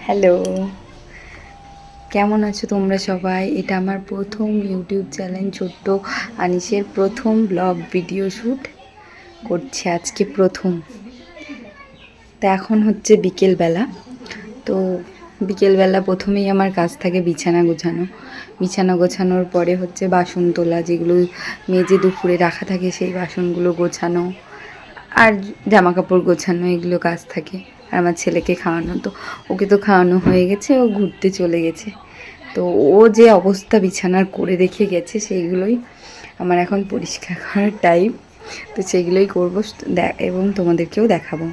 Hello, কেমন আছো তোমরা সবাই? এটা আমার প্রথম ইউটিউব চ্যানেল, ছোট্ট আনিসের প্রথম ব্লগ ভিডিও শ্যুট করছি আজকে প্রথম। তা এখন হচ্ছে বিকেলবেলা। তো বিকেলবেলা প্রথমেই আমার কাজ থাকে বিছানা গোছানোর পরে হচ্ছে বাসন তোলা, যেগুলো মেজে দুপুরে রাখা থাকে সেই বাসনগুলো গোছানো, আর জামা কাপড় গোছানো, এগুলো কাজ থাকে। আর আমার ছেলেকে খাওয়ানো, তো ওকে তো খাওয়ানো হয়ে গেছে, ও ঘুরতে চলে গেছে। তো ও যে অবস্থা বিছানার করে রেখে গেছে সেইগুলোই আমার এখন পরিষ্কার করার টাইম। তো সেগুলোই করবো এবং তোমাদেরকেও দেখাবো।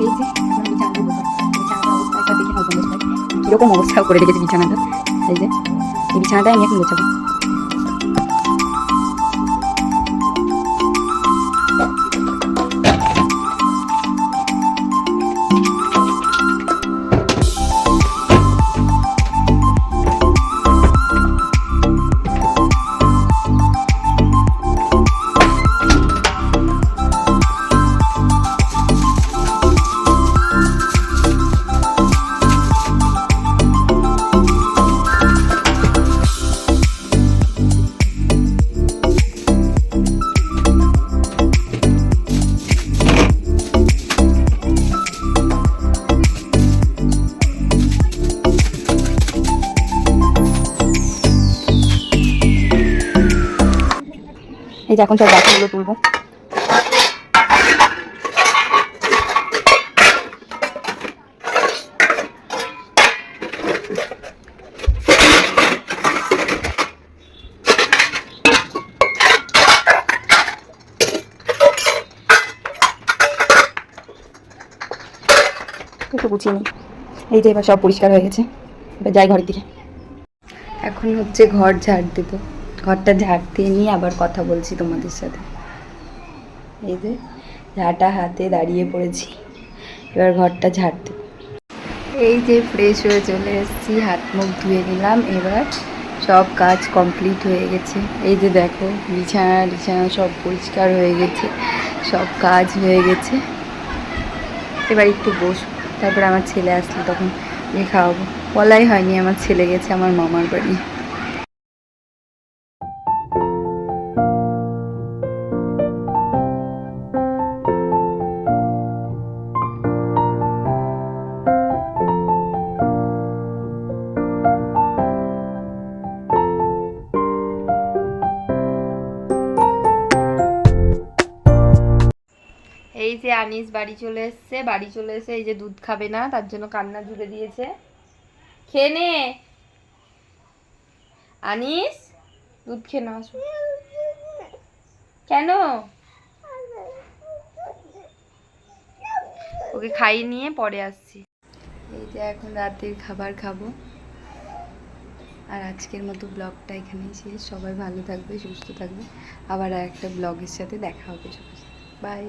এই যে কীরকম অবস্থা করে রেখেছে বিছানাটা। এই যে এই বিছানাটা আমি এখন গোছাবো। এই যে এখন সব বাসনগুলো তুলবো। একটু গুছিয়ে নিই। এই যে এবার সব পরিষ্কার হয়ে গেছে, এবার যাই ঘরের দিকে। এখন হচ্ছে ঘর ঝাড় দেবো। ঘরটা ঝাড় দিয়ে নিয়ে আবার কথা বলছি তোমাদের সাথে। এই যে ঝাঁটা হাতে দাঁড়িয়ে পড়েছি, এবার ঘরটা ঝাড় দেবো। এই যে ফ্রেশ হয়ে চলে এসেছি, হাত মুখ ধুয়ে নিলাম, এবার সব কাজ কমপ্লিট হয়ে গেছে। এই যে দেখো বিছানা সব পরিষ্কার হয়ে গেছে, সব কাজ হয়ে গেছে। এবার একটু বসবো, তারপর আমার ছেলে আসলে তখন খাওয়াবো। বলাই হয়নি আমার ছেলে গেছে আমার মামার বাড়ি। এই যে আনিস বাড়ি চলে এসছে, এই যে দুধ খাবে না, তার জন্য কান্না জুড়ে দিয়েছে। খেয়ে নে আনিস, দুধ খেয়ে না আসো। কেন? ওকে খাইয়ে নিয়ে পরে আসছি। এই যে এখন রাতের খাবার খাবো। আর আজকের মতো ব্লগটা এখানেই শেষ। সবাই ভালো থাকবে, সুস্থ থাকবে। আবার একটা ব্লগের সাথে দেখা হবে সবার সাথে। বাই।